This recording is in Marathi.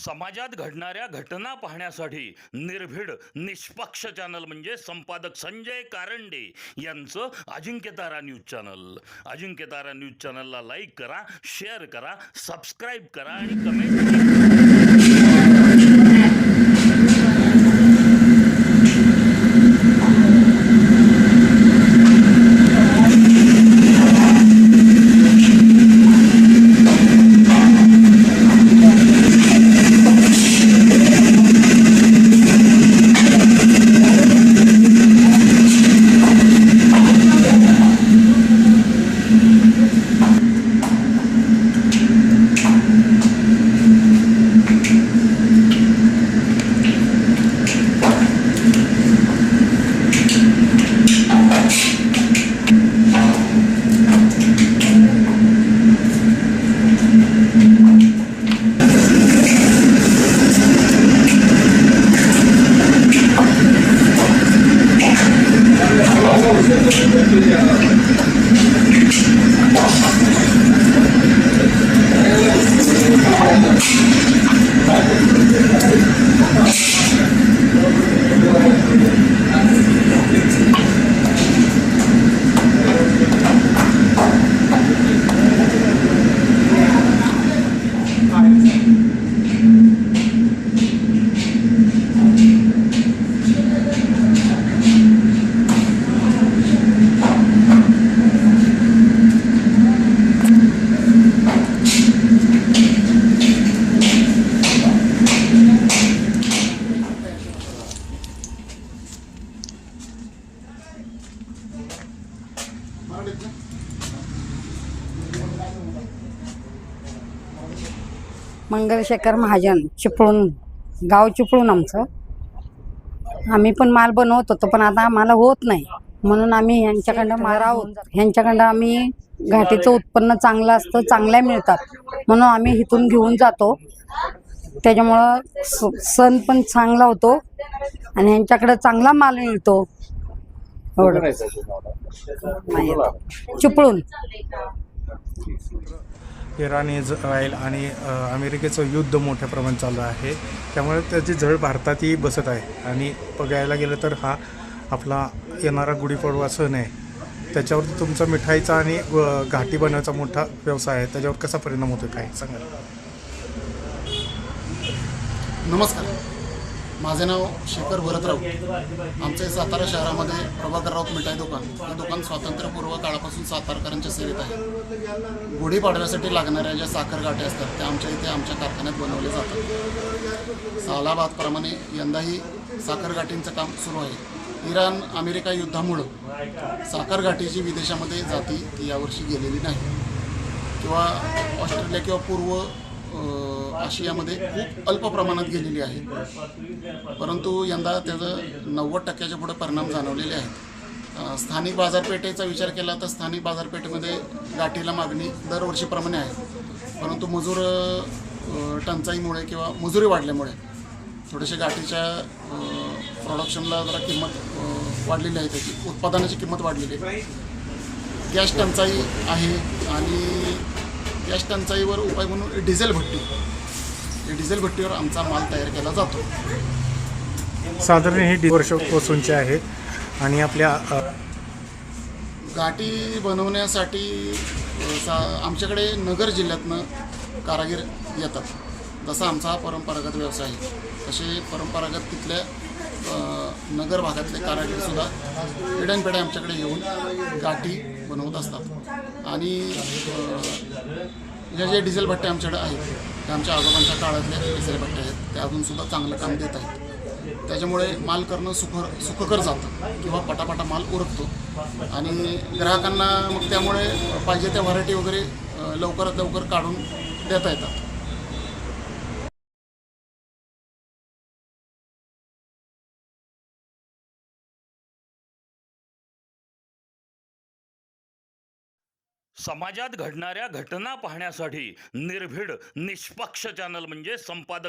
समाजात घडणाऱ्या घटना पाहण्यासाठी निर्भीड निष्पक्ष चॅनल म्हणजे संपादक संजय कारंडे यांचं Ajinkyatara news channel. Ajinkyatara news चॅनलला लाईक करा, शेअर करा, सबस्क्राईब करा आणि कमेंट. मंगलशेखर महाजन, चिपळूण, गाव चिपळूण आमचं. आम्ही पण माल बनवत होतो, पण आता आम्हाला होत नाही, म्हणून आम्ही ह्यांच्याकडं माल आहोत. ह्यांच्याकडं आम्ही घाटीचं उत्पन्न चांगलं असतं, चांगल्या मिळतात, म्हणून आम्ही इथून घेऊन जातो. त्याच्यामुळं सण पण चांगला होतो आणि ह्यांच्याकडं चांगला माल मिळतो. एवढं चिपळूण. इराण, इस्रायल आणि अमेरिकेचं युद्ध मोठ्या प्रमाणात चालू आहे, त्यामुळे त्याची झळ भारतातही बसत आहे. आणि बघायला गेलं तर हा आपला येणारा गुढीपाडवा सण आहे, त्याच्यावरती तुमचा मिठाईचा आणि घाटी बनवायचा मोठा व्यवसाय आहे, त्याच्यावर कसा परिणाम होतो काय सांगा. नमस्कार, माझे नाव शेखर भरत राऊत. आमचे सातारा शहरामध्ये प्रभाकर राऊत मिठाई दुकान हे दुकान स्वातंत्र्यपूर्व काळापासून सातारकरांच्या सेवेत आहे. गुढीपाडव्यासाठी लागणाऱ्या ज्या साखर गाठी असतात त्या आमच्या इथे आमच्या कारखान्यात बनवले जातात. सालाबादप्रमाणे यंदाही साखर गाठींचं काम सुरू आहे. इराण अमेरिका युद्धामुळं साखर गाठी जी विदेशामध्ये जाती ती यावर्षी गेलेली नाही, किंवा ऑस्ट्रेलिया किंवा पूर्व आशियामध्ये खूप अल्प प्रमाणात गेलेली आहे. परंतु यंदा त्याचं 90% पुढे परिणाम जाणवलेले आहेत. स्थानिक बाजारपेठेचा विचार केला तर स्थानिक बाजारपेठेमध्ये गाठीला मागणी दरवर्षीप्रमाणे आहे, परंतु मजूर टंचाईमुळे किंवा मजुरी वाढल्यामुळे थोडेसे गाठीच्या प्रोडक्शनला जरा किंमत वाढलेली आहे, त्याची उत्पादनाची किंमत वाढलेली आहे. गॅस टंचाई आहे आणि गॅस टंचाईवर उपाय म्हणून डिझेल भट्टी, या डिझेल भट्टीवर आमचा माल तयार केला जातो. साधारण हे वर्षापासूनचे आहेत. आणि आपल्या गाठी बनवण्यासाठी आमच्याकडे नगर जिल्ह्यातनं कारागीर येतात. जसा आमचा हा परंपरागत व्यवसाय आहे, तसे परंपरागत तिथल्या नगर भागातले कारागीरसुद्धा पिढ्यानपिढ्या आमच्याकडे येऊन गाठी बनवत असतात. आणि ज्या ज्या डिझेल भट्ट्या आमच्याकडे आहेत त्या आमच्या आजोबांच्या काळातल्या डिझेल भट्ट्या आहेत, त्या अजूनसुद्धा चांगलं काम देत आहेत. त्याच्यामुळे माल करणं सुखकर जातं किंवा पटापटा माल उरकतो आणि ग्राहकांना मग त्यामुळे पाहिजे त्या व्हरायटी वगैरे लवकरात लवकर काढून देता येतात. समाजात घडणाऱ्या घटना पाहण्यासाठी निर्भीड निष्पक्ष चॅनल म्हणजे संपादक